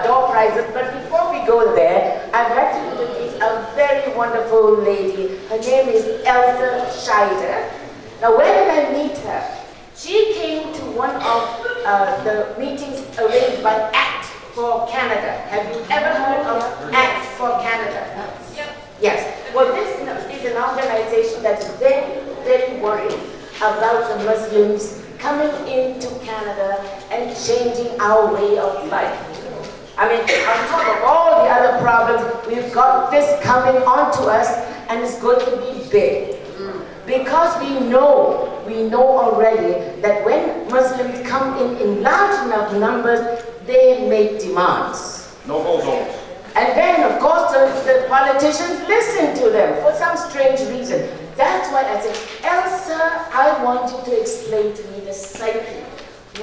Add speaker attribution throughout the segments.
Speaker 1: door prizes. But before we go there, I'd like to introduce a very wonderful lady. Her name is Elsa Scheider. Now, where did I meet her? She came to one of the meetings arranged by ACT for Canada. Have you ever heard of ACT for Canada? Yes. Well, this is an organization that's very, very worried about the Muslims coming into Canada and changing our way of life. I mean, on top of all the other problems, we've got this coming onto us, and it's going to be big. Because we know already that when Muslims come in large enough numbers, they make demands.
Speaker 2: No holds.
Speaker 1: And then, of course, the politicians listen to them for some strange reason. That's why I said, Elsa, I want you to explain to me the psyche.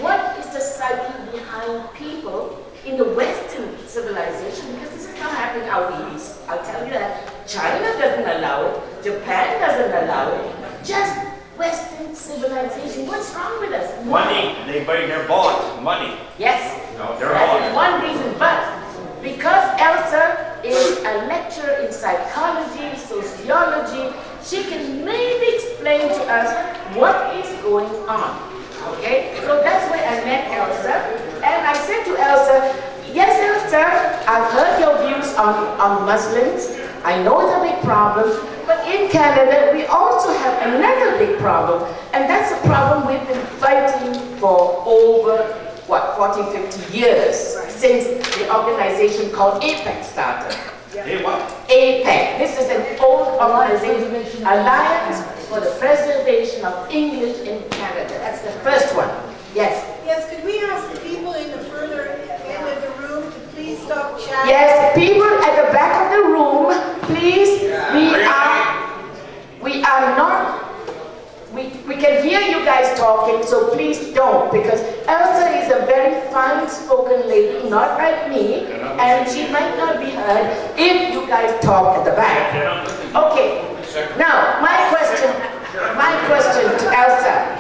Speaker 1: What is the psyche behind people in the Western civilization? Because this is not happening out east. I'll tell you that. China doesn't allow it. Japan doesn't allow it. Just Western civilization. What's wrong with us?
Speaker 2: Money. They're bought. Money.
Speaker 1: Yes.
Speaker 2: No, they're
Speaker 1: that
Speaker 2: bought.
Speaker 1: is one reason. But because Elsa is a lecturer in psychology, sociology, she can maybe explain to us what is going on. Okay? So that's why I met Elsa. And I said to Elsa, yes, Elsa, I've heard your views on Muslims. I know it's a big problem. But in Canada, we also have another big problem. And that's a problem we've been fighting for over, 40, 50 years since the organization called APEC started.
Speaker 2: Hey, what?
Speaker 1: APEC. This is an old organization, Alliance for the Preservation of English in Canada. That's the first one. Yes.
Speaker 3: Yes, could we ask the people in the further end of the room to please stop chatting?
Speaker 1: Yes, people at the back of the room, please. We can hear you guys talking, so please don't, because Elsa is a very fine-spoken lady, not like me, and she might not be heard if you guys talk at the back. Okay, now my question to Elsa.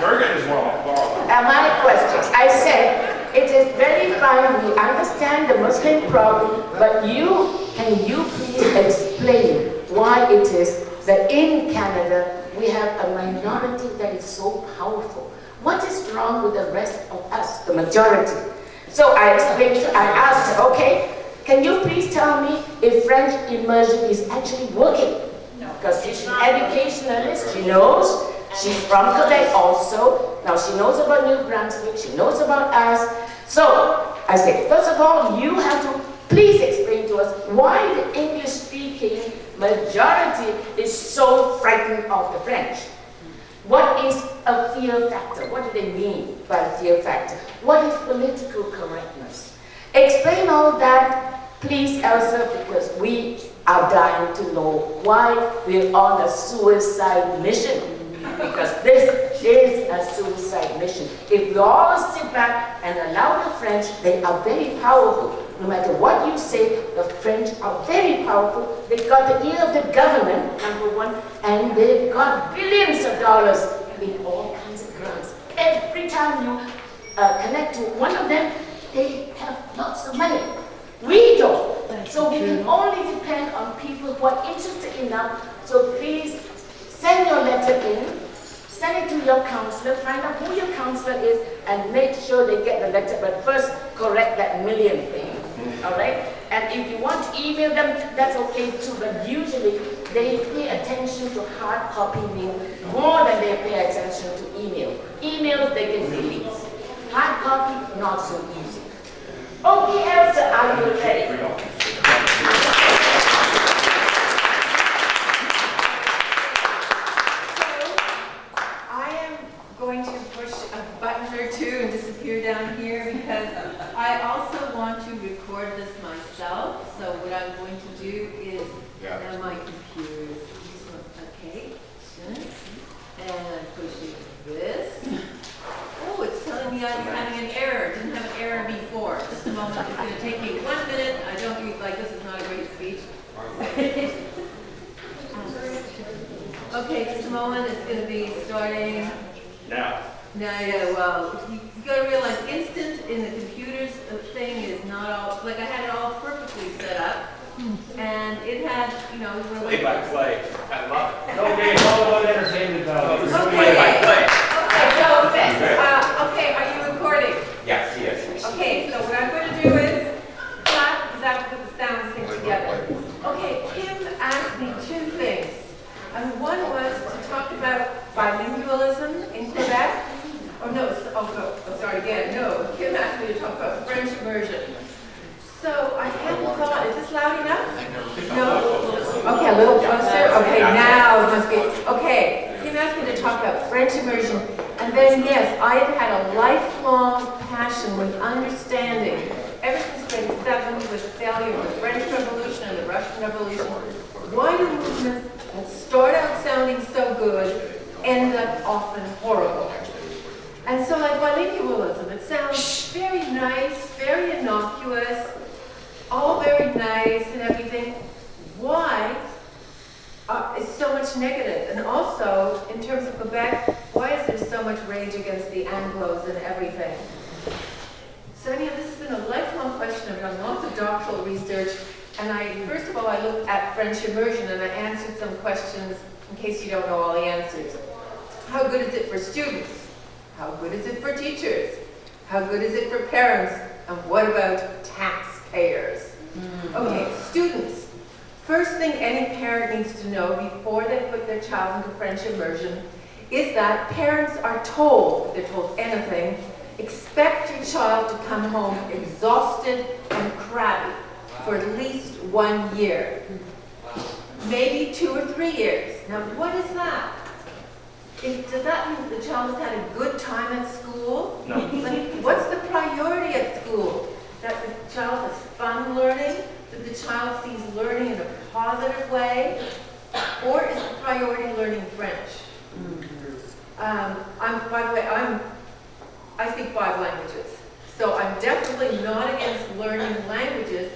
Speaker 1: My question, I said, it is very fine, we understand the Muslim problem, but can you please explain why it is that in Canada we have a minority that is so powerful? What is wrong with the rest of us, the majority? So I asked her, okay, can you please tell me if French immersion is actually working? No. Because she's an educationalist, she knows. She's from Quebec also. Now she knows about New Brunswick, she knows about us. So I say, first of all, you have to please explain to us why the English-speaking majority is so frightened of the French. What is a fear factor? What do they mean by fear factor? What is political correctness? Explain all that, please, Elsa, because we are dying to know why we're on a suicide mission. Because this is a suicide mission. If we all sit back and allow the French, they are very powerful. No matter what you say, the French are very powerful. They've got the ear of the government, number one, and they've got billions of dollars in all kinds of grants. Every time you connect to one of them, they have lots of money. We don't. So we can only depend on people who are interested enough. So please send your letter in. Send it to your counselor, find out who your counselor is, and make sure they get the letter. But first, correct that million thing, all right? And if you want to email them, that's okay too, but usually they pay attention to hard copy mail more than they pay attention to email. Emails they can delete. Hard copy, not so easy. Okay, Elsa, are you ready?
Speaker 4: Going to push a button or two and disappear down here because I also want to record this myself. So what I'm going to do is, now my computer is, okay, and I'm pushing this. Oh, it's telling me I'm having an error. Didn't have an error before. Just a moment. It's going to take me 1 minute. I don't use, like, this is not a great speech. Okay, just a moment. It's going to be starting.
Speaker 2: Now.
Speaker 4: No, yeah, well, you got to realize instant in the computer's thing is not like I had it all perfectly set up. And it had, you know,
Speaker 2: Play by play. I love it.
Speaker 5: Okay, it's all about entertainment now.
Speaker 2: Play by play.
Speaker 4: Okay, are you recording?
Speaker 2: Yes, yes.
Speaker 4: Okay, so what I'm going to do is clap, because I have to put the sounds thing together. Okay, Kim asked me two things. And one was to talk about bilingualism in Quebec. Oh no, sorry again. No, Kim asked me to talk about French immersion. So I hadn't thought, is this loud enough? No? Okay, a little closer? Okay, now it must be. Okay, Kim asked me to talk about French immersion. And then, yes, I have had a lifelong passion with understanding, ever since grade 7, with the failure of the French Revolution and the Russian Revolution, why do movements that start out sounding so good end up often horrible? And so like bilingualism, it sounds very nice, very innocuous, all very nice and everything. Why is so much negative? And also, in terms of Quebec, why is there so much rage against the Anglos and everything? So anyhow, this has been a lifelong question. I've done lots of doctoral research, and first of all, I looked at French immersion and I answered some questions in case you don't know all the answers. How good is it for students? How good is it for teachers? How good is it for parents? And what about taxpayers? Okay, students. First thing any parent needs to know before they put their child into French immersion is that parents are told, if they're told anything, expect your child to come home exhausted and crabby for at least 1 year. Maybe 2 or 3 years. Now, what is that? Does that mean that the child has had a good time at school?
Speaker 2: No.
Speaker 4: Like, what's the priority at school? That the child has fun learning? That the child sees learning in a positive way? Or is the priority learning French? By the way, I speak 5 languages. So I'm definitely not against learning languages.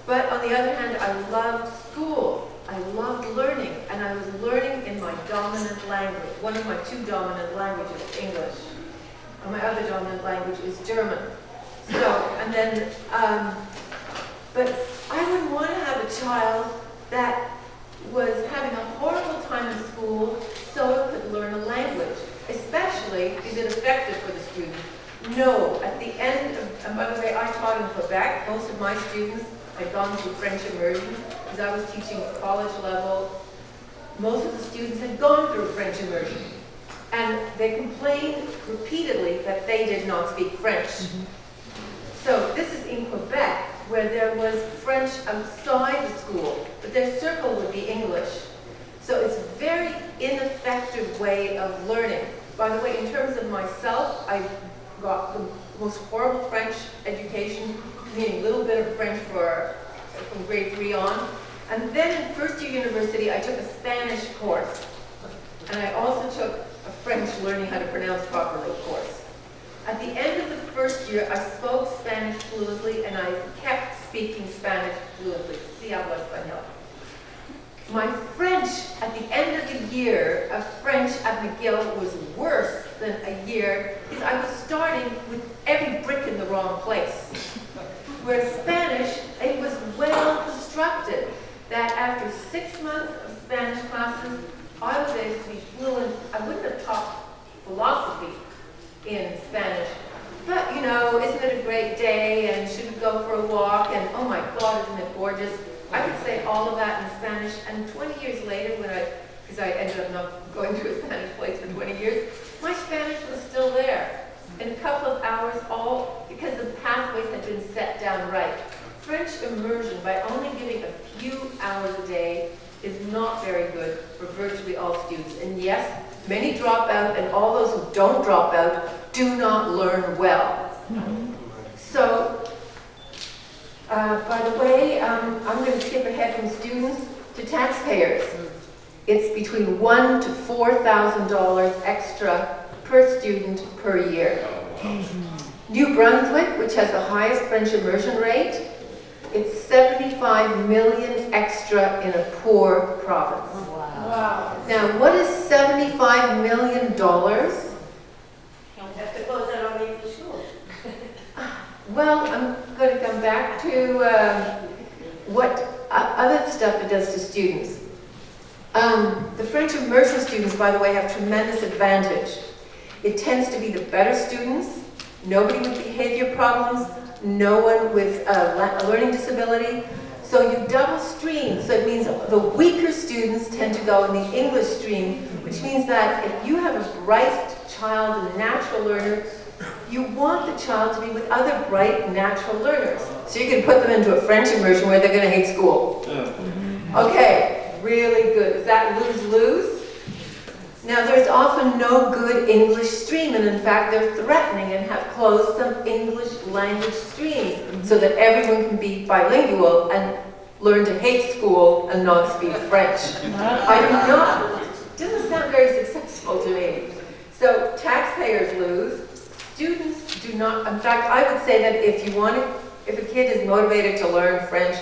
Speaker 4: But on the other hand, I loved school. I loved learning, and I was learning in my dominant language. One of my 2 dominant languages, English. And my other dominant language is German. So, and then, but I wouldn't want to have a child that was having a horrible time in school so it could learn a language. Especially, is it effective for the student? No. At the end of, and by the way, I taught in Quebec. Most of my students had gone through French immersion because I was teaching college level. Most of the students had gone through French immersion. And they complained repeatedly that they did not speak French. So this is in Quebec, where there was French outside the school, but their circle would be English. So it's a very ineffective way of learning. By the way, in terms of myself, I got the most horrible French education, meaning a little bit of French from grade 3 on. And then in first year university, I took a Spanish course. And I also took a French learning how to pronounce properly course. At the end of the first year, I spoke Spanish fluently, and I kept speaking Spanish fluently. Si hablo español. My French, at the end of the year of French at McGill, was worse than a year because I was starting with every brick in the wrong place. Whereas Spanish, it was well constructed that after 6 months of Spanish classes, I was able to be fluent. I wouldn't have taught philosophy in Spanish. But, you know, isn't it a great day, and should we go for a walk, and oh my God, isn't it gorgeous? I could say all of that in Spanish, and 20 years later, because I ended up not going to a Spanish place for 20 years, my Spanish was still there. In a couple of hours, all because the pathways had been set down right. French immersion, by only giving a few hours a day, is not very good for virtually all students. And yes, many drop out, and all those who don't drop out do not learn well. So, by the way, I'm going to skip ahead from students to taxpayers. It's between $1,000 to $4,000 extra per student per year. New Brunswick, which has the highest French immersion rate, it's 75 million extra in a poor province.
Speaker 3: Wow.
Speaker 4: Now, what is $75 million?
Speaker 3: Have to close that on me for school.
Speaker 4: Well, I'm going to come back to what other stuff it does to students. The French immersion students, by the way, have tremendous advantage. It tends to be the better students, nobody with behavior problems, no one with a learning disability. So you double stream, so it means the weaker students tend to go in the English stream, which means that if you have a bright child, a natural learner, you want the child to be with other bright, natural learners. So you can put them into a French immersion where they're going to hate school. Okay, really good. Is that lose-lose? Now, there's often no good English stream, and in fact, they're threatening and have closed some English language streams so that everyone can be bilingual and learn to hate school and not speak French. I do not, it doesn't sound very successful to me. So taxpayers lose, students do not. In fact, I would say that if a kid is motivated to learn French,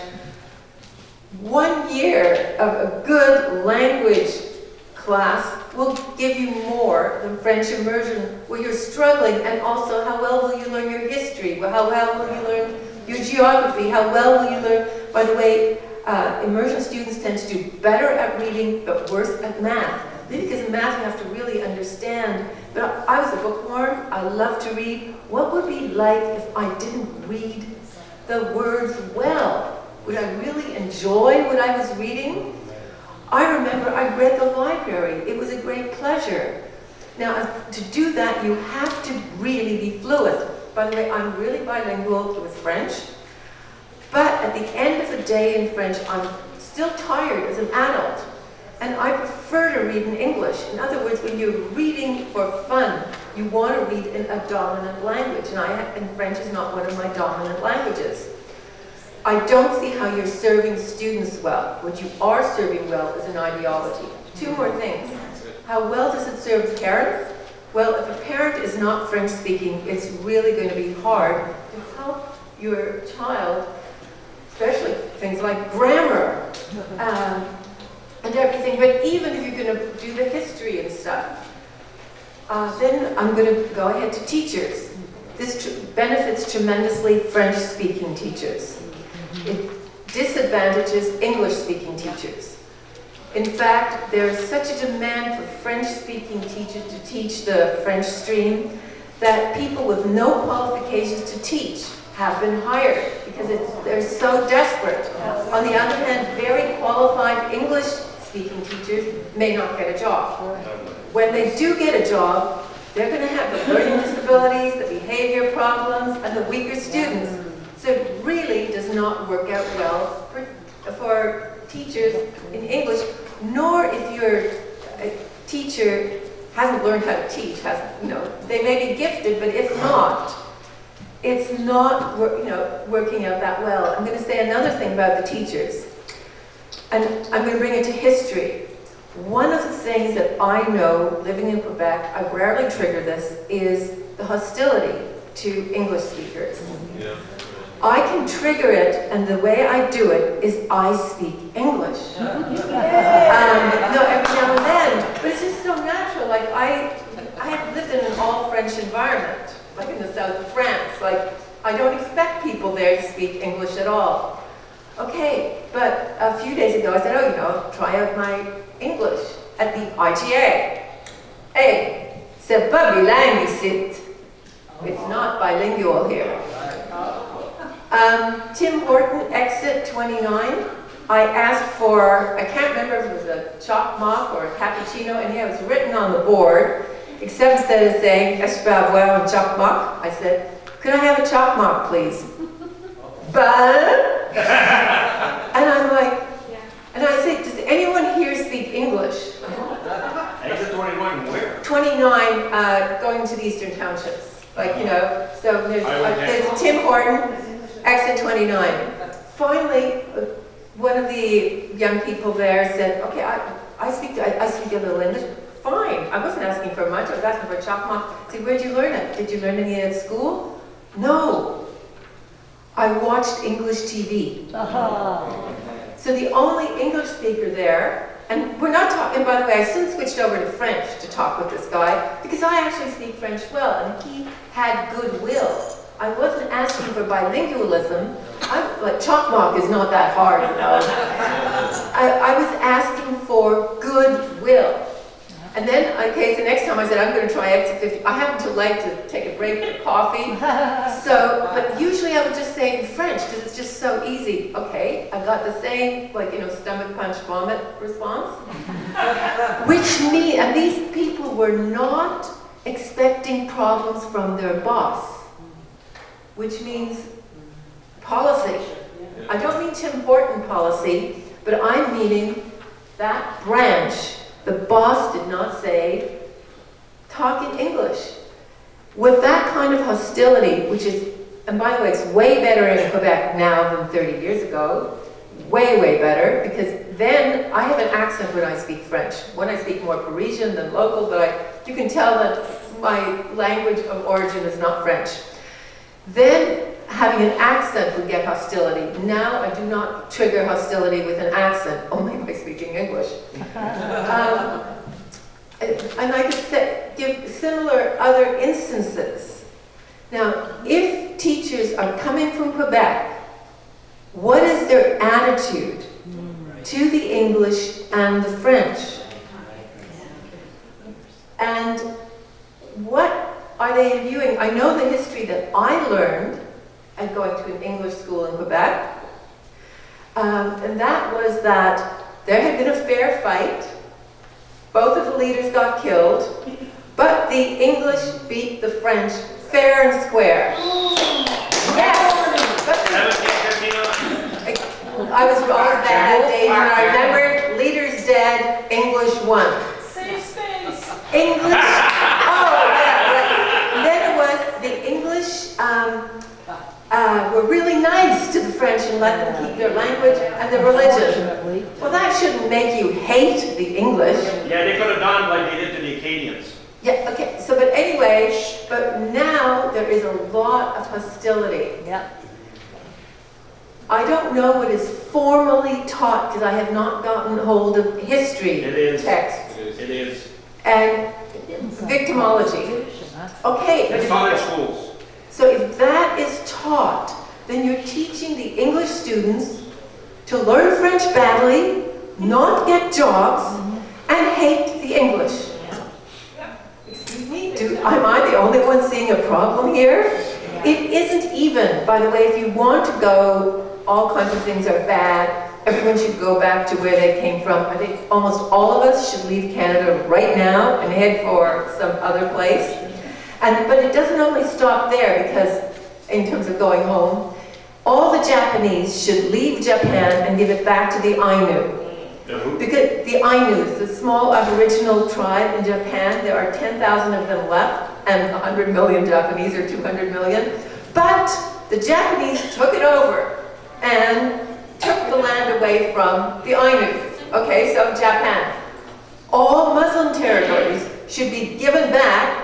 Speaker 4: 1 year of a good language class will give you more than French immersion, where you're struggling, and also how well will you learn your history, how well will you learn your geography, how well will you learn, by the way, immersion students tend to do better at reading, but worse at math. Maybe because in math you have to really understand, but I was a bookworm, I love to read. What would it be like if I didn't read the words well? Would I really enjoy what I was reading? I remember I read the library. It was a great pleasure. Now, to do that, you have to really be fluent. By the way, I'm really bilingual with French, but at the end of the day in French, I'm still tired as an adult, and I prefer to read in English. In other words, when you're reading for fun, you want to read in a dominant language, and French is not one of my dominant languages. I don't see how you're serving students well. What you are serving well is an ideology. Two more things. How well does it serve parents? Well, if a parent is not French speaking, it's really going to be hard to help your child, especially things like grammar and everything. But even if you're going to do the history and stuff, then I'm going to go ahead to teachers. This benefits tremendously French-speaking teachers. It disadvantages English-speaking teachers. In fact, there is such a demand for French-speaking teachers to teach the French stream that people with no qualifications to teach have been hired because they're so desperate. On the other hand, very qualified English-speaking teachers may not get a job. When they do get a job, they're going to have the learning disabilities, the behavior problems, and the weaker students. So it really does not work out well for teachers in English, nor if your teacher hasn't learned how to teach. They may be gifted, but if not, it's not working out that well. I'm going to say another thing about the teachers, and I'm going to bring it to history. One of the things that I know, living in Quebec, I rarely trigger this, is the hostility to English speakers. Yeah. I can trigger it, and the way I do it is I speak English. No, every now and then, but it's just so natural. Like I have lived in an all-French environment, like in the south of France. Like I don't expect people there to speak English at all. Okay, but a few days ago I said, try out my English at the IGA. Hey, c'est pas bilingue ici. It's not bilingual here. Tim Horton, exit 29. I asked for, I can't remember if it was a choc mock or a cappuccino, and it was written on the board, except instead of saying, est-ce que je peux avoir un choc mock? I said, could I have a choc mock, please? But, and I'm like, and I say, does anyone here speak English?
Speaker 2: Exit 21 where?
Speaker 4: 29, going to the Eastern Townships. So there's a Tim Horton, exit 29. Finally, one of the young people there said, okay, I speak a little English. Fine, I wasn't asking for much, I was asking for a choc mock. I said, where'd you learn it? Did you learn any at school? No. I watched English TV. So the only English speaker there, and we're not talking, by the way, I soon switched over to French to talk with this guy, because I actually speak French well, and he had goodwill. I wasn't asking for bilingualism. Like Chocmock is not that hard, you know. I was asking for goodwill. And then, okay, so next time I said, I'm going to try exit 50. I happen to like to take a break for coffee. So, but usually I would just say it in French because it's just so easy. Okay, I got the same, like, you know, stomach punch, vomit response. Which means, and these people were not expecting problems from their boss. Which means policy. I don't mean Tim Horton policy, but I'm meaning that branch. The boss did not say, talk in English. With that kind of hostility, which is, and by the way, it's way better in Quebec now than 30 years ago. Way, way better, because then I have an accent when I speak French. When I speak more Parisian than local, but you can tell that my language of origin is not French. Then having an accent would get hostility. Now I do not trigger hostility with an accent, only by speaking English. And I could give similar other instances. Now, if teachers are coming from Quebec, what is their attitude to the English and the French? And what are they imbuing? I know the history that I learned at going to an English school in Quebec, and that was that there had been a fair fight. Both of the leaders got killed, but the English beat the French fair and square. Yes! I was wrong that day, and I remembered leaders dead, English won.
Speaker 3: Safe space.
Speaker 4: English, oh yeah, right. And then it was the English were really nice to the French and let them keep their language and their religion. Well, that shouldn't make you hate the English.
Speaker 2: Yeah, they could have done like they did to the Acadians.
Speaker 4: Yeah, okay, so but anyway, but now there is a lot of hostility.
Speaker 6: Yep.
Speaker 4: I don't know what is formally taught because I have not gotten hold of history texts.
Speaker 2: It is.
Speaker 4: And victimology. Okay, but
Speaker 2: It's taught in schools.
Speaker 4: so if that is taught, then you're teaching the English students to learn French badly, not get jobs, and hate the English. Excuse me, am I the only one seeing a problem here? It isn't even, by the way, if you want to go, all kinds of things are bad. Everyone should go back to where they came from. I think almost all of us should leave Canada right now and head for some other place. But it doesn't only stop there, because in terms of going home, all the Japanese should leave Japan and give it back to the Ainu. Because the Ainus, the small Aboriginal tribe in Japan, there are 10,000 of them left, and 100 million Japanese, or 200 million. But the Japanese took it over and took the land away from the Ainu. Okay, so Japan. All Muslim territories should be given back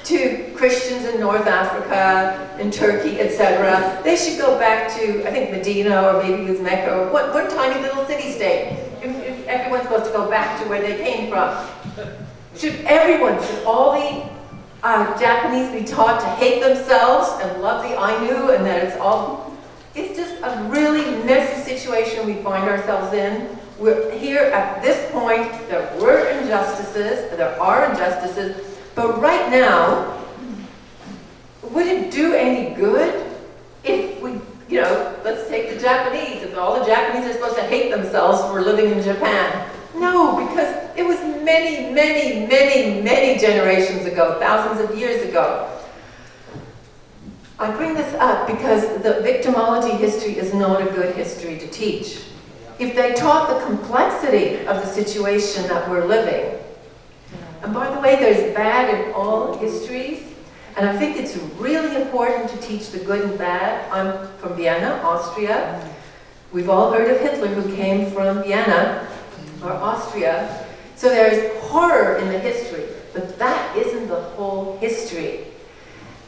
Speaker 4: to Christians in North Africa, in Turkey, etc. They should go back to, I think, Medina, or maybe it was Mecca, or one tiny little city-state. If everyone's supposed to go back to where they came from. Should all the Japanese be taught to hate themselves and love the Ainu, and that it's just a really messy situation we find ourselves in. We're here at this point, there are injustices, but right now, would it do any good if we, let's take the Japanese, if all the Japanese are supposed to hate themselves for living in Japan? No, because it was many, many, many, many generations ago, thousands of years ago. I bring this up because the victimology history is not a good history to teach. If they taught the complexity of the situation that we're living, and by the way, there's bad in all histories, and I think it's really important to teach the good and bad. I'm from Vienna, Austria. We've all heard of Hitler, who came from Vienna, or Austria. So there's horror in the history, but that isn't the whole history.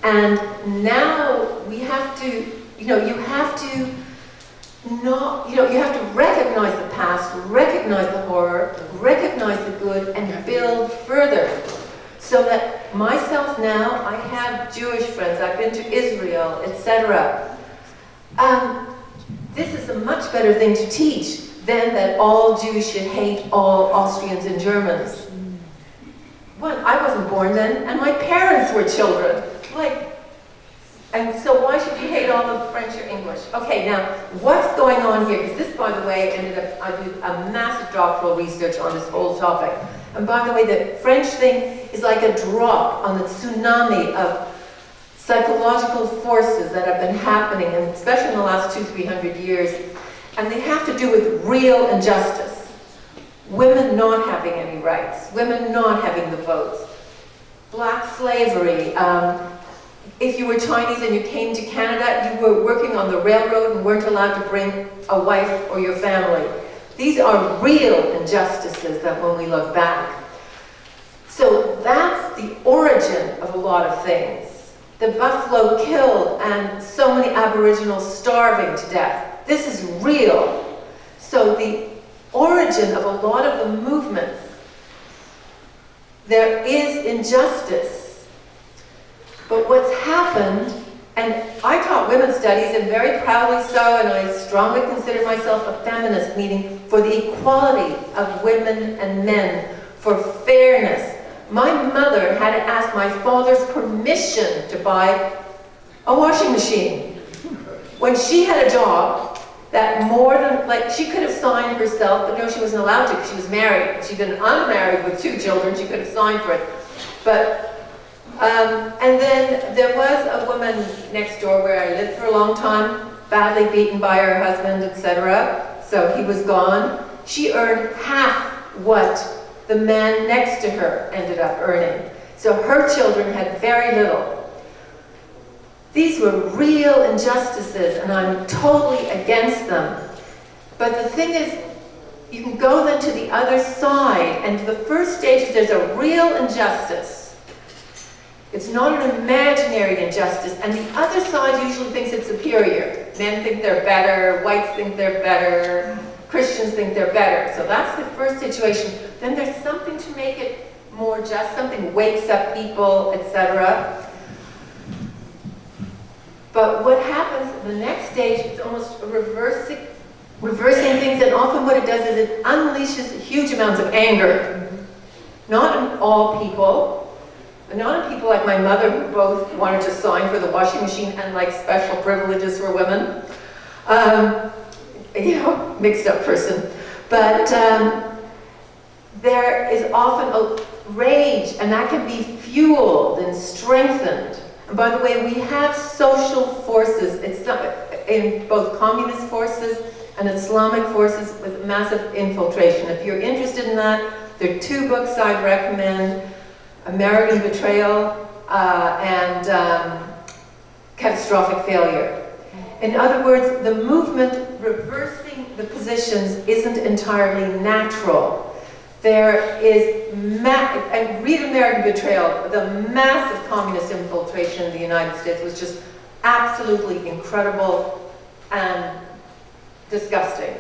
Speaker 4: And now we have to, you have to recognize the past, recognize the horror, recognize the good, and build further. So that myself now, I have Jewish friends, I've been to Israel, etc. This is a much better thing to teach than that all Jews should hate all Austrians and Germans. Well, I wasn't born then, and my parents were children. And so why should you hate all of French or English? Okay, now, what's going on here? Because this, by the way, I did a massive doctoral research on this whole topic. And by the way, the French thing is like a drop on the tsunami of psychological forces that have been happening, and especially in the last 200-300 years. And they have to do with real injustice. Women not having any rights, women not having the votes, black slavery. If you were Chinese and you came to Canada, you were working on the railroad and weren't allowed to bring a wife or your family. These are real injustices that when we look back. So that's the origin of a lot of things. The buffalo killed and so many Aboriginals starving to death. This is real. So the origin of a lot of the movements, there is injustice. But what's happened, and I taught women's studies, and very proudly so, and I strongly consider myself a feminist, meaning for the equality of women and men, for fairness. My mother had to ask my father's permission to buy a washing machine. When she had a job that more than, she could have signed herself, but no, she wasn't allowed to because she was married. She'd been unmarried with 2 children, she could have signed for it. But and then there was a woman next door where I lived for a long time, badly beaten by her husband, etc. So he was gone. She earned half what the man next to her ended up earning. So her children had very little. These were real injustices, and I'm totally against them. But the thing is, you can go then to the other side, and the first stage is there's a real injustice. It's not an imaginary injustice, and the other side usually thinks it's superior. Men think they're better, whites think they're better, Christians think they're better. So that's the first situation. Then there's something to make it more just, something wakes up people, etc. But what happens in the next stage is almost reversing things, and often what it does is it unleashes huge amounts of anger. Not in all people, not in people like my mother who both wanted to sign for the washing machine and like special privileges for women. Mixed up person. But there is often a rage, and that can be fueled and strengthened. And by the way, we have social forces. It's not, in both communist forces and Islamic forces with massive infiltration. If you're interested in that, there are 2 books I'd recommend. American Betrayal and Catastrophic Failure. In other words, the movement reversing the positions isn't entirely natural. There is, and read American Betrayal, the massive communist infiltration in the United States was just absolutely incredible and disgusting.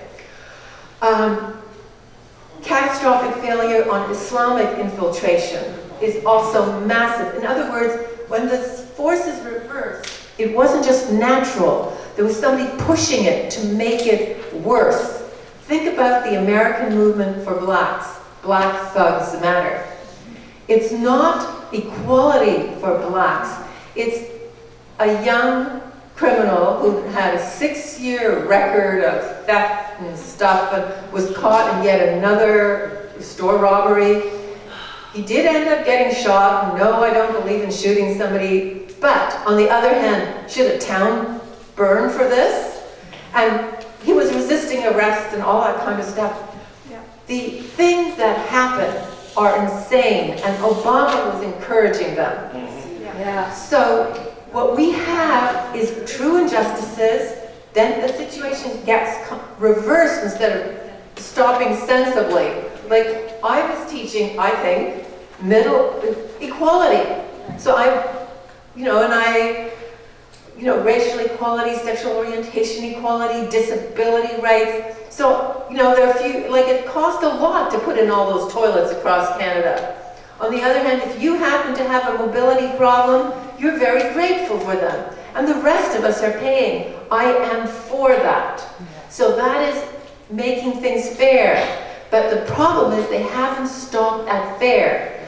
Speaker 4: Catastrophic failure on Islamic infiltration is also massive. In other words, when the forces reversed, it wasn't just natural. There was somebody pushing it to make it worse. Think about the American movement for blacks. Black Thugs Matter. It's not equality for blacks. It's a young criminal who had a 6-year record of theft and stuff and was caught in yet another store robbery. He did end up getting shot. No, I don't believe in shooting somebody. But on the other hand, should a town burn for this? And he was resisting arrest and all that kind of stuff. Yeah. The things that happen are insane, and Obama was encouraging them. Yeah. So what we have is true injustices, then the situation gets reversed instead of stopping sensibly. Like I was teaching, I think, middle equality. So racial equality, sexual orientation equality, disability rights. So, there are a few, it cost a lot to put in all those toilets across Canada. On the other hand, if you happen to have a mobility problem, you're very grateful for them. And the rest of us are paying. I am for that. So that is making things fair. But the problem is they haven't stopped at fair.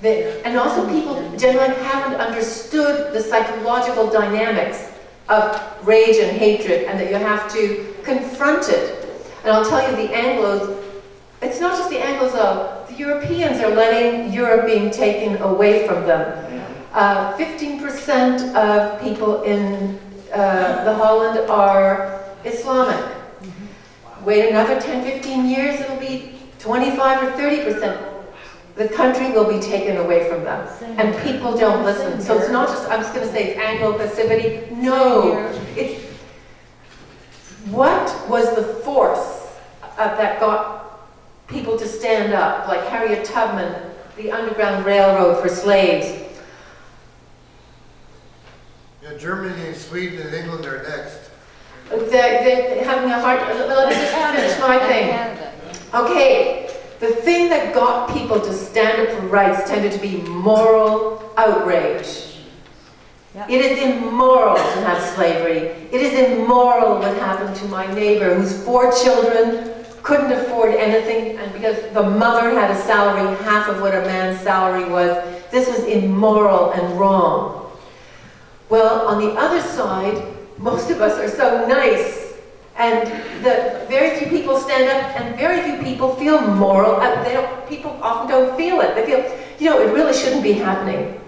Speaker 4: And also people generally haven't understood the psychological dynamics of rage and hatred, and that you have to confront it. And I'll tell you, the Anglos, it's not just the Anglos though, the Europeans are letting Europe being taken away from them. 15% of people in the Holland are Islamic. Wait another 10, 15 years, it'll be 25 or 30%. The country will be taken away from them. And people don't listen. So it's not just, I'm just going to say it's Anglo passivity. No. It's, what was the force that got people to stand up, like Harriet Tubman, the Underground Railroad for slaves?
Speaker 6: Yeah, Germany and Sweden and England are next.
Speaker 4: They're having a hard, let me just finish my thing. Okay. The thing that got people to stand up for rights tended to be moral outrage. Yep. It is immoral to have slavery. It is immoral what happened to my neighbor whose 4 children couldn't afford anything, and because the mother had a salary half of what a man's salary was, this was immoral and wrong. Well, on the other side, most of us are so nice. And very few people stand up, and very few people feel moral. People often don't feel it. They feel, it really shouldn't be happening.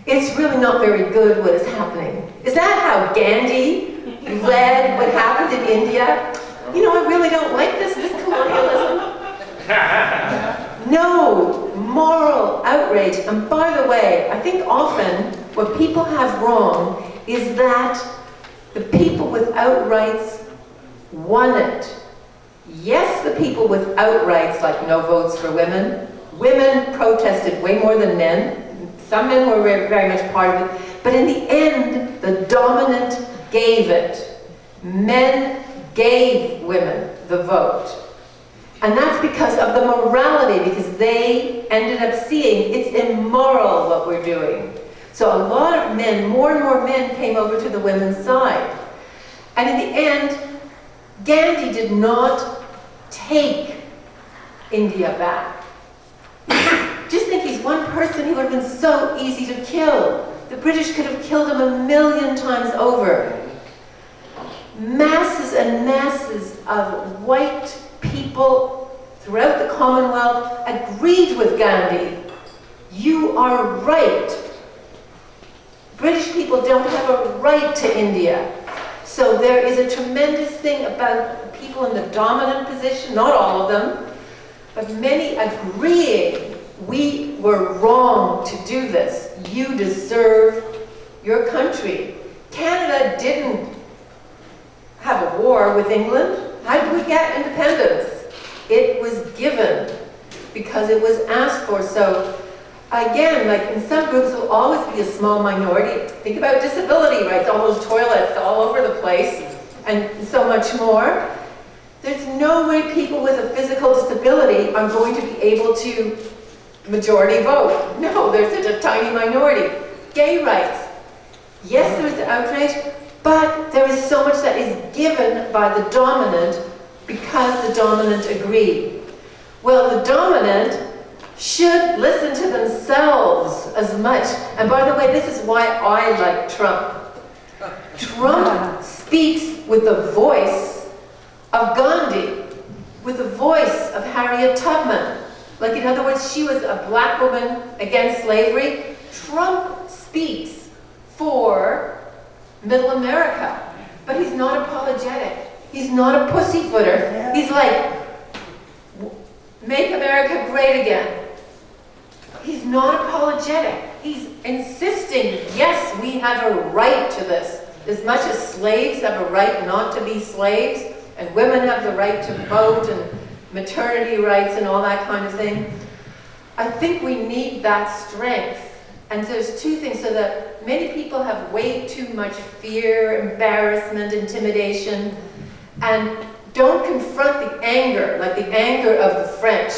Speaker 4: It's really not very good what is happening. Is that how Gandhi led what happened in India? I really don't like this colonialism. No, moral outrage. And by the way, I think often what people have wrong is that the people without rights won it. Yes, the people without rights, like no votes for women, women protested way more than men. Some men were very much part of it. But in the end, the dominant gave it. Men gave women the vote. And that's because of the morality, because they ended up seeing it's immoral what we're doing. So a lot of men, more and more men came over to the women's side. And in the end, Gandhi did not take India back. Just think, he's one person, he would have been so easy to kill. The British could have killed him 1,000,000 times over. Masses and masses of white people throughout the Commonwealth agreed with Gandhi. You are right. British people don't have a right to India. So there is a tremendous thing about people in the dominant position, not all of them, but many agreeing, we were wrong to do this. You deserve your country. Canada didn't have a war with England. How did we get independence? It was given because it was asked for. So again, like in some groups, there will always be a small minority. Think about disability rights, all those toilets all over the place, and so much more. There's no way people with a physical disability are going to be able to majority vote. No, there's such a tiny minority. Gay rights. Yes, there's outrage, but there is so much that is given by the dominant because the dominant agreed. Well, the dominant should listen to themselves as much. And by the way, this is why I like Trump. Trump speaks with the voice of Gandhi, with the voice of Harriet Tubman. Like, in other words, she was a black woman against slavery. Trump speaks for Middle America, but he's not apologetic. He's not a pussyfooter. He's like, make America great again. He's not apologetic. He's insisting, yes, we have a right to this. As much as slaves have a right not to be slaves, and women have the right to vote, and maternity rights and all that kind of thing, I think we need that strength. And there's two things, so that many people have way too much fear, embarrassment, intimidation, and don't confront the anger, like the anger of the French.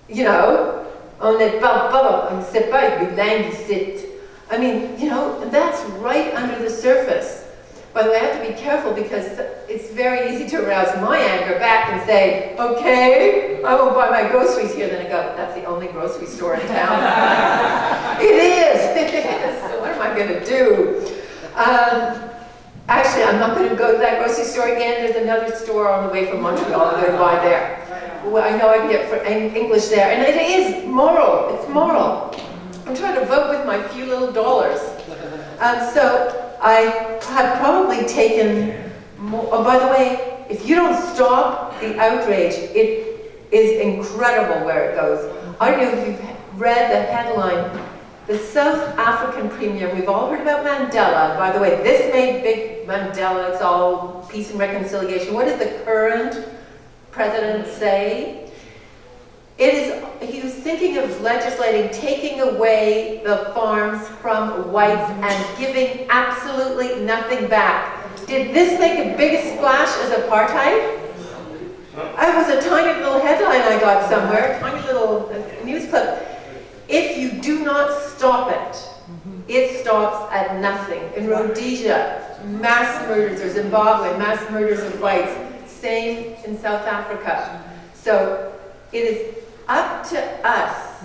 Speaker 4: You know, On ne parle pas, on ne sait pas bilingue ici. I mean, you know, that's right under the surface. By the way, I have to be careful because it's very easy to arouse my anger back and say, okay, I won't buy my groceries here. Then I go, that's the only grocery store in town. It is. So what am I going to do? Actually, I'm not going to go to that grocery store again. There's another store on the way from Montreal. I'm going to buy there. Well, I know I can get English there. And it is moral. It's moral. I'm trying to vote with my few little dollars. So I have probably taken more. Oh, by the way, if you don't stop the outrage, it is incredible where it goes. I don't know if you've read the headline. The South African Premier, we've all heard about Mandela. By the way, this made big Mandela, it's all peace and reconciliation. What does the current president say? He was thinking of legislating, taking away the farms from whites and giving absolutely nothing back. Did this make a big splash as apartheid? It was a tiny little headline I got somewhere, a tiny little news clip. If you do not stop it, it stops at nothing. In Rhodesia, mass murders, or Zimbabwe, mass murders of whites. Same in South Africa. So it is up to us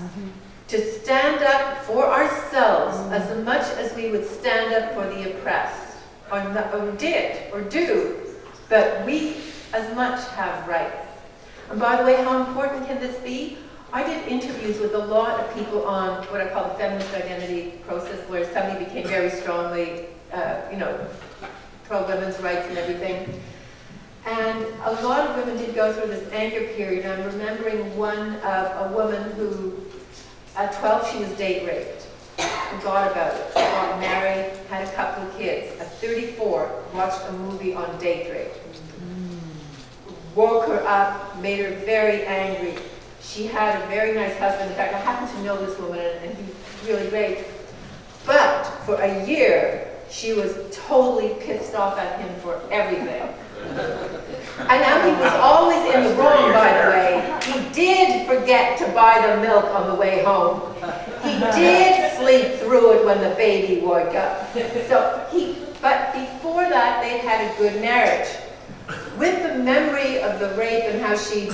Speaker 4: to stand up for ourselves as much as we would stand up for the oppressed, or do, but we as much have rights. And by the way, how important can this be? I did interviews with a lot of people on what I call the feminist identity process, where somebody became very strongly, pro-women's rights and everything. And a lot of women did go through this anger period. I'm remembering one of a woman who, at 12, she was date raped. Forgot about it. She got married, had a couple of kids. At 34, watched a movie on date rape. Woke her up, made her very angry. She had a very nice husband. In fact, I happen to know this woman, and he's really great. But for a year, she was totally pissed off at him for everything. And now he was always in the wrong, by the way. He did forget to buy the milk on the way home. He did sleep through it when the baby woke up. But before that, they'd had a good marriage. With the memory of the rape and how she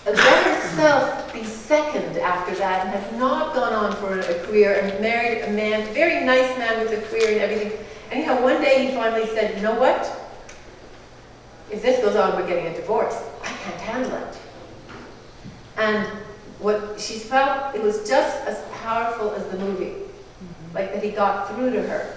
Speaker 4: let herself be second after that and has not gone on for a career and married a man, a very nice man with a career and everything. Anyhow, one day he finally said, you know what? If this goes on, we're getting a divorce. I can't handle it. And what she felt, it was just as powerful as the movie. Like that he got through to her.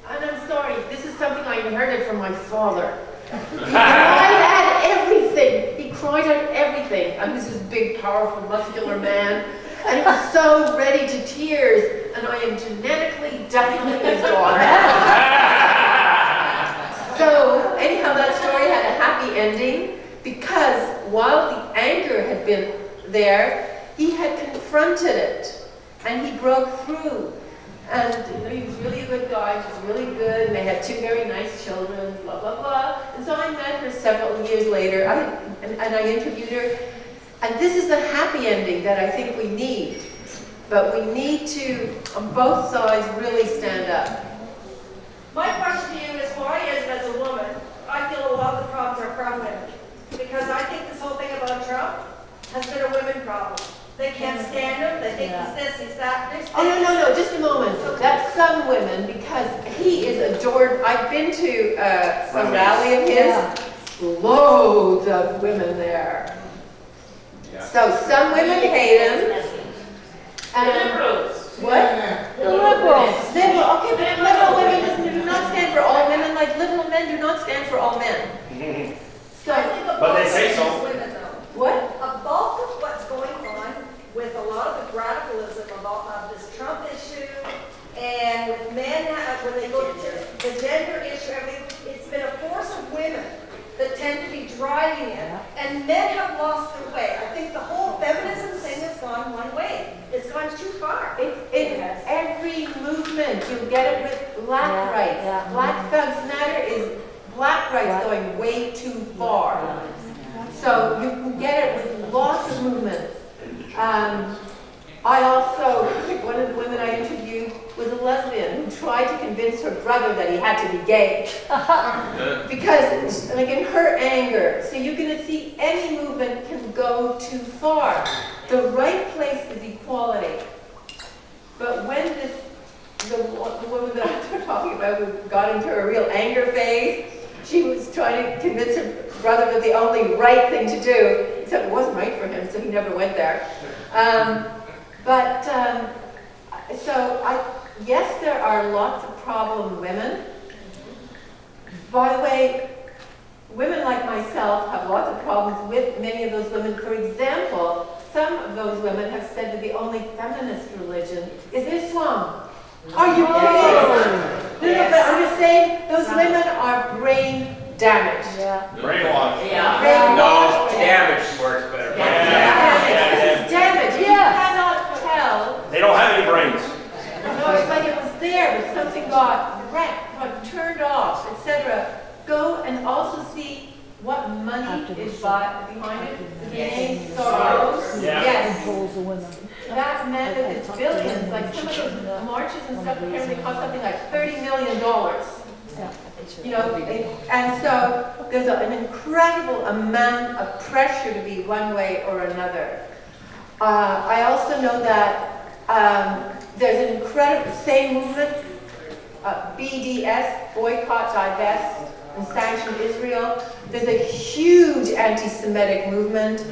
Speaker 4: And I'm sorry, this is something I inherited from my father. He cried at everything. He cried at everything. And this is a big, powerful, muscular man. And he was so ready to tears. And I am genetically definitely his daughter. So, anyhow, that story had a happy ending because while the anger had been there, he had confronted it. And he broke through. And he was really a good guy, she was really good, and they had 2 very nice children, blah, blah, blah. And so I met her several years later, and I interviewed her. And this is the happy ending that I think we need. But we need to, on both sides, really stand up.
Speaker 3: My question to you is, why is it as a woman, I feel a lot of the problems are from women. Because I think this whole thing about Trump has been a women problem. They can't stand him, they think he's this, he's that, this.
Speaker 4: Oh, no, just a moment. That's some women, because he is adored. I've been to a rally of his, loads of women there. So some women hate him. What? Liberals. Okay, but liberal women do not stand for all women, like liberal men do not stand for all men. So,
Speaker 2: But they say so.
Speaker 3: Women, though.
Speaker 4: what?
Speaker 3: A bulk of what's going on with a lot of the radicalism of this Trump issue and with men, when they go to the gender issue, everything, it's been a force of women that tend to be driving it, and men have lost their way. I think the whole feminism thing has gone one way. It's gone too far.
Speaker 4: It's every movement. You get it with black rights. Black Thugs Matter is black right's going way too far. So you can get it with lots of movements. I also, one of the women I interviewed was a lesbian who tried to convince her brother that he had to be gay. Because, like in her anger, so you're going to see any movement can go too far. The right place is equality. But when the woman that I'm talking about who got into a real anger phase, she was trying to convince her brother that the only right thing to do, except it wasn't right for him, so he never went there. Yes, there are lots of problem women. By the way, women like myself have lots of problems with many of those women. For example, some of those women have said that the only feminist religion is Islam. Are you kidding? No, but I'm just saying, those women are brain damaged.
Speaker 2: Brainwash.
Speaker 7: No, damage works better.
Speaker 4: It's damaged. You cannot tell.
Speaker 2: They don't have any brains.
Speaker 4: No, it's like it was there, but something got wrecked, got turned off, etc. Go and also see what money is behind it. The name Soros. Yes. That meant that it's billions. Like some of those marches and stuff apparently cost something like $30 million. You know, and so there's an incredible amount of pressure to be one way or another. I also know that there's an incredible, same movement, BDS, Boycott, Divest, and Sanction Israel. There's a huge anti-Semitic movement.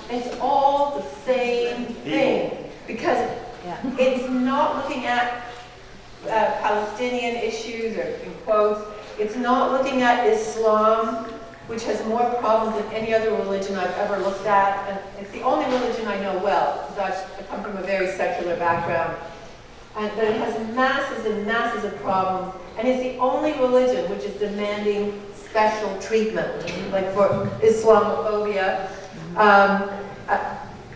Speaker 4: It's all the same thing because it's not looking at Palestinian issues, or in quotes, it's not looking at Islam, which has more problems than any other religion I've ever looked at, and it's the only religion I know well, because I come from a very secular background, but it has masses and masses of problems, and it's the only religion which is demanding special treatment, like for Islamophobia.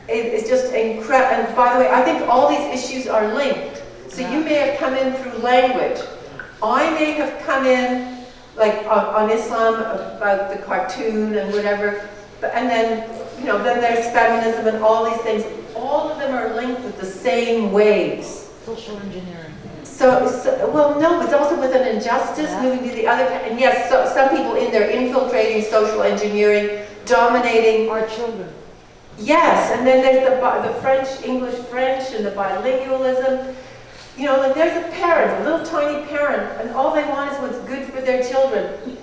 Speaker 4: It's just incredible, and by the way, I think all these issues are linked. So you may have come in through language. I may have come in, like on Islam, about the cartoon and whatever, and then, you know, then there's feminism and all these things. All of them are linked with the same waves.
Speaker 8: Social engineering.
Speaker 4: Well, no, it's also with an injustice moving to the other, and yes, so, some people in there infiltrating social engineering, dominating
Speaker 8: Our children.
Speaker 4: Yes, and then there's the French, English-French, and the bilingualism. You know, like there's a parent, a little tiny parent, and all they want is what's good for their children.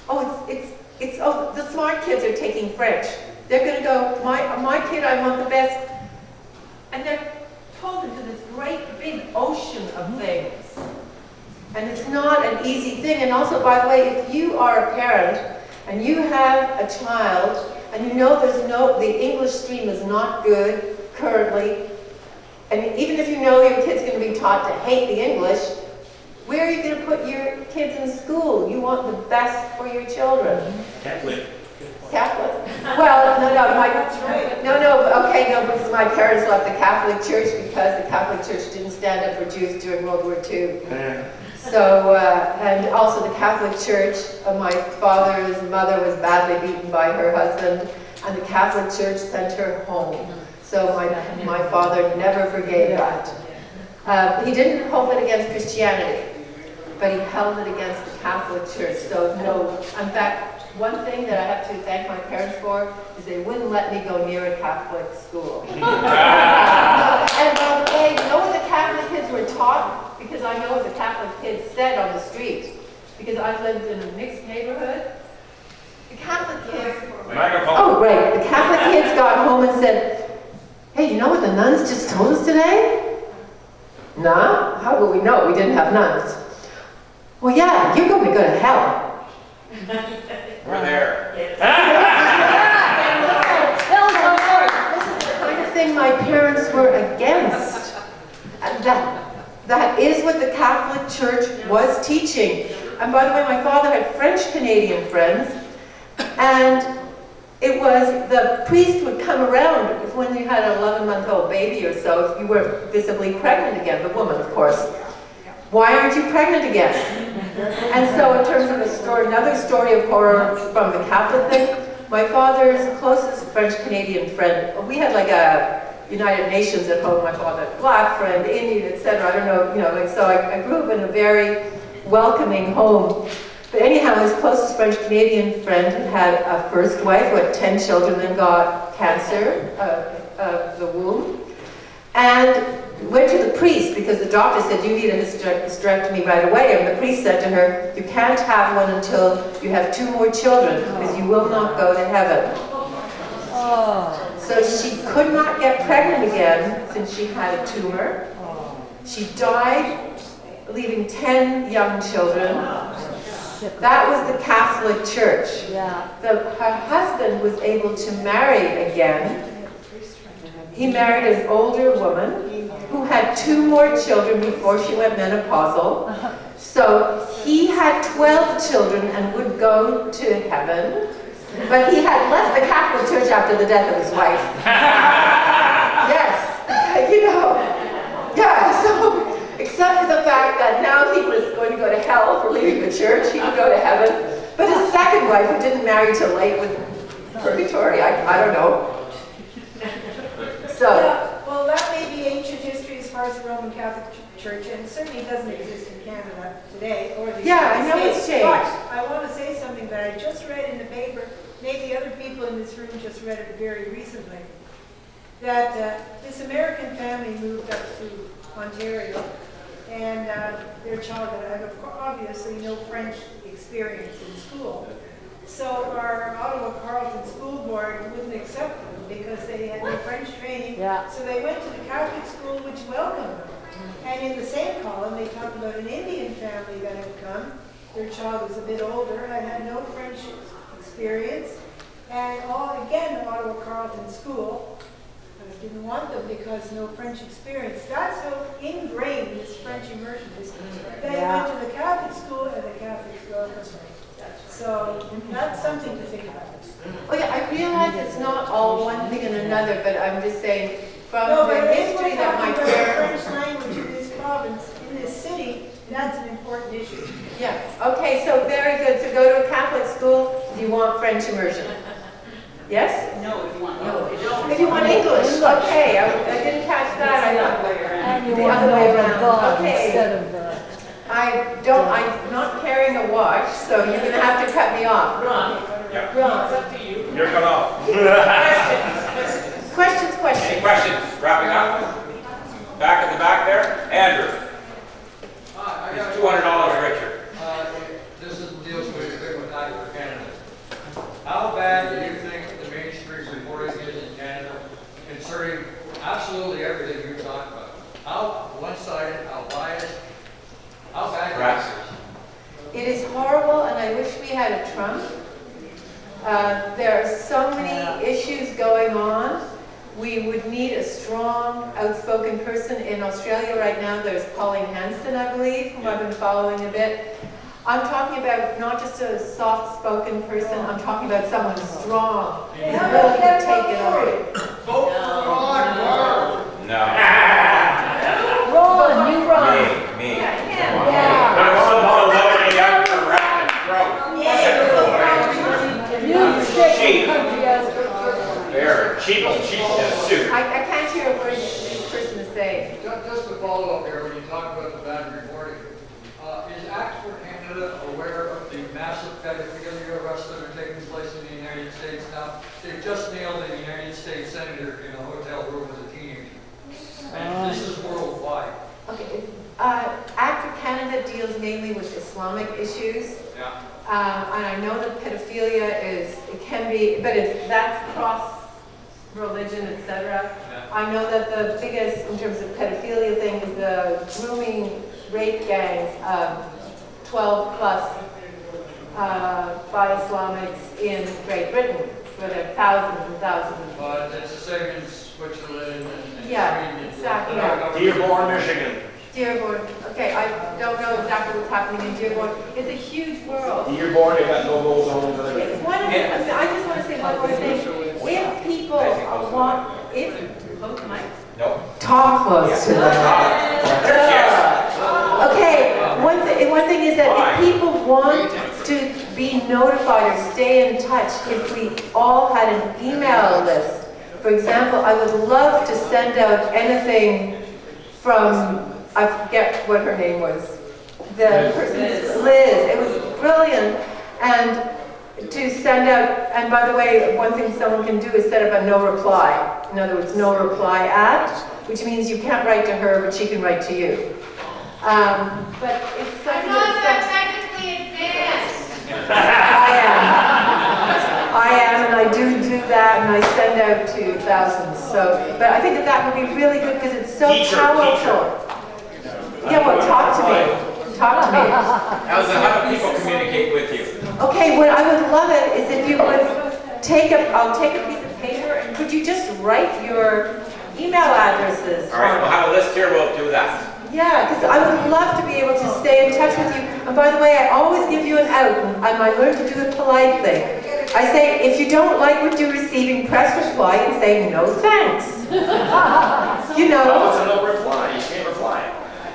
Speaker 4: Oh, the smart kids are taking French. They're going to go, my kid, I want the best. And they're pulled into this great big ocean of things. And it's not an easy thing. And also, by the way, if you are a parent and you have a child and you know the English stream is not good currently, and even if you know your kid's going to be taught to hate the English, where are you going to put your kids in school? You want the best for your children.
Speaker 2: Catholic.
Speaker 4: Well, because my parents left the Catholic Church because the Catholic Church didn't stand up for Jews during World War II. So, and also the Catholic Church, my father's mother was badly beaten by her husband, and the Catholic Church sent her home. So my father never forgave that. He didn't hold it against Christianity, but he held it against the Catholic Church. So no, in fact, one thing that I have to thank my parents for is they wouldn't let me go near a Catholic school. And by the way, you know what the Catholic kids were taught? Because I know what the Catholic kids said on the street. Because I lived in a mixed neighborhood. The Catholic kids... Oh, right. The Catholic kids got home and said, hey, you know what the nuns just told us today? Nah? How would we know? We didn't have nuns. Well, yeah, you're going to go to hell.
Speaker 7: We're there.
Speaker 4: This is the kind of thing my parents were against. And that is what the Catholic Church was teaching. And by the way, my father had French-Canadian friends, and it was the priest would come around when you had an 11-month-old baby or so, if you were visibly pregnant again, the woman, of course. Why aren't you pregnant again? And so in terms of a story, another story of horror from the Catholic thing, my father's closest French-Canadian friend, we had like a United Nations at home, my father, black friend, Indian, etc. I don't know, like, so I grew up in a very welcoming home. But anyhow, his closest French-Canadian friend had a first wife who had 10 children, then got cancer of the womb, and went to the priest because the doctor said, you need a hysterectomy right away. And the priest said to her, you can't have one until you have 2 more children because you will not go to heaven. So she could not get pregnant again since she had a tumor. She died, leaving 10 young children. That was the Catholic Church. Her husband was able to marry again. He married an older woman who had 2 more children before she went menopausal. So he had 12 children and would go to heaven. But he had left the Catholic Church after the death of his wife. Yes, so, except for the fact that now he was going to go to hell for leaving the church, he would go to heaven. But his second wife, who didn't marry till late, was purgatory, I don't know. So,
Speaker 8: well, that may be ancient history as far as the Roman Catholic Church, and it certainly doesn't exist in Canada today, or the
Speaker 4: yeah, I
Speaker 8: United
Speaker 4: know it's
Speaker 8: States.
Speaker 4: changed.
Speaker 8: But I want to say something that I just read in the paper, maybe other people in this room just read it very recently, that this American family moved up to Ontario, and their child had obviously no French experience in school. So our Ottawa Carleton School Board wouldn't accept them because they had no French training. So they went to the Catholic school, which welcomed them. And in the same column, they talked about an Indian family that had come. Their child was a bit older and had no French experience. And again, the Ottawa Carleton School didn't want them because no French experience. That's how ingrained this French immersion is. They went to the Catholic school and the Catholic school was right. So that's something to think about.
Speaker 4: Oh yeah, I realize it's not all one thing and another, but I'm just saying from
Speaker 8: No,
Speaker 4: the
Speaker 8: but if
Speaker 4: history
Speaker 8: we're
Speaker 4: that my
Speaker 8: talking about the
Speaker 4: parents.
Speaker 8: French language in this province, in this city, that's an important issue.
Speaker 4: Yeah. Okay. So very good. So go to a Catholic school. Do you want French immersion? Yes.
Speaker 9: No, if you want, no, if you don't.
Speaker 4: If you want English. Okay. I didn't catch that. I thought
Speaker 10: And you
Speaker 4: the
Speaker 10: want
Speaker 4: other way
Speaker 10: to know
Speaker 4: around.
Speaker 10: God
Speaker 4: Okay.
Speaker 10: instead of
Speaker 4: I'm not carrying a watch, so you're going to have to cut me off. Ron.
Speaker 7: Yep.
Speaker 4: Ron.
Speaker 2: It's up to you. You're cut off.
Speaker 4: Questions.
Speaker 7: Any questions? Wrapping up? Back at the back there? Andrew. He's $200 richer.
Speaker 11: This deals with Act for Canada. How bad do you think the mainstream reporting is in Canada concerning absolutely everything you talk about? How one-sided, how biased, how bad is it?
Speaker 4: It is horrible, and I wish we had a Trump. There are so many issues going on. We would need a strong, outspoken person. In Australia right now, there's Pauline Hanson, I believe, whom I've been following a bit. I'm talking about not just a soft-spoken person, I'm talking about someone strong, who's willing to take it on.
Speaker 11: Vote for God.
Speaker 7: No.
Speaker 10: Ron, you run.
Speaker 7: Me.
Speaker 10: Yeah.
Speaker 7: There's someone loading up for rapid growth.
Speaker 10: You stick
Speaker 7: Sheep.
Speaker 10: the country as
Speaker 7: Very cheap in a suit.
Speaker 4: I can't hear a word this person is saying.
Speaker 11: Just to follow up here, when you talk about the bad reporting, is Act for Canada aware of the massive pedophilia arrests that are taking place in the United States now? They've just nailed a United States senator in a hotel room as a teenager. And this is worldwide.
Speaker 4: Okay, Act for Canada deals mainly with Islamic issues.
Speaker 11: Yeah.
Speaker 4: And I know that pedophilia that's cross-religion, etc.
Speaker 11: Yeah.
Speaker 4: I know that the biggest, in terms of pedophilia thing, is the grooming rape gangs, 12 plus by Islamics in Great Britain, where there are thousands and thousands of.
Speaker 11: But it's the same in Switzerland and
Speaker 4: Yeah,
Speaker 11: Sweden.
Speaker 4: exactly.
Speaker 2: Dearborn, Michigan.
Speaker 4: Dearborn. Okay, I don't know exactly what's happening in Dearborn. It's a huge world.
Speaker 2: Dearborn, they got no-go zones and
Speaker 4: It's
Speaker 2: everything.
Speaker 4: one of the, I just want to say one more thing. If people want,
Speaker 7: No.
Speaker 4: talk close to them.
Speaker 7: Yes.
Speaker 4: Okay, one thing is that if want to be notified or stay in touch if we all had an email list. For example, I would love to send out anything from, I forget what her name was, the person's Liz. It was brilliant. And to send out, and by the way, one thing someone can do is set up a no reply. In other words, no reply at, which means you can't write to her, but she can write to you. But it's something that's
Speaker 10: technically advanced.
Speaker 4: I am, and I do that, and I send out to thousands. So, but I think that would be really good because it's so powerful. Yeah, well, talk to me. Talk to me.
Speaker 7: Elsa, how do people communicate with you?
Speaker 4: Okay, what I would love it is if you would I'll take a piece of paper, and could you just write your email addresses?
Speaker 7: All right, we'll have a list here, we'll do that.
Speaker 4: Yeah, because I would love to be able to stay in touch with you. And by the way, I always give you an out, and I learned to do the polite thing. I say, if you don't like what you're receiving, press reply and say, no thanks. You know.
Speaker 2: No, it's a no reply, you can't reply.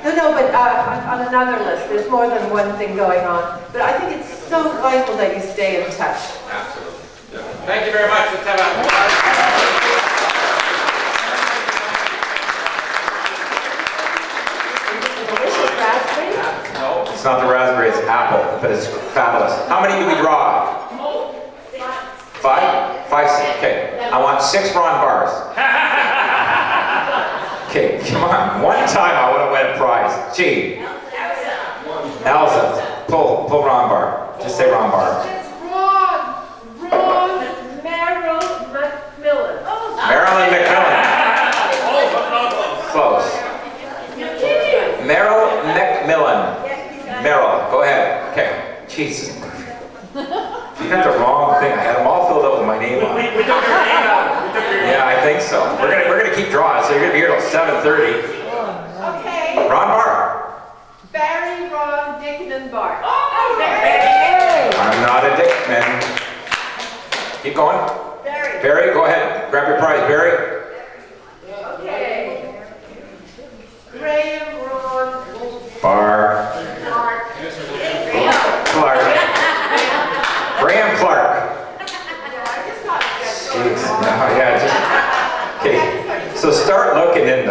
Speaker 4: No, but on another list, there's more than one thing going on. But I think it's so vital that you stay in touch.
Speaker 7: Absolutely. Thank you very much. Let's have a... No, it's not the raspberry, it's apple, but it's fabulous. How many do we draw? 5? 5, okay. I want 6 Ron bars. Okay, come on. One time I would have won a prize. Gee. Elsa. Pull Ron bar. Just say Ron bar.
Speaker 4: It's Ron Merrill McMillan.
Speaker 7: Marilyn McMillan. Close. Merrill McMillan. Merrill, go ahead. Okay. Jesus. You got the wrong thing. I had them all filled up with my name on.
Speaker 2: We took your name out.
Speaker 7: Yeah, I think so. We're gonna keep drawing, so you're gonna be here till 7:30.
Speaker 4: Okay.
Speaker 7: Ron Barr.
Speaker 4: Barry, Ron, Dickon, and Bart.
Speaker 7: I'm not a dick, man. Keep going. Barry, go ahead. Grab your prize, Barry.
Speaker 4: Okay. Graham,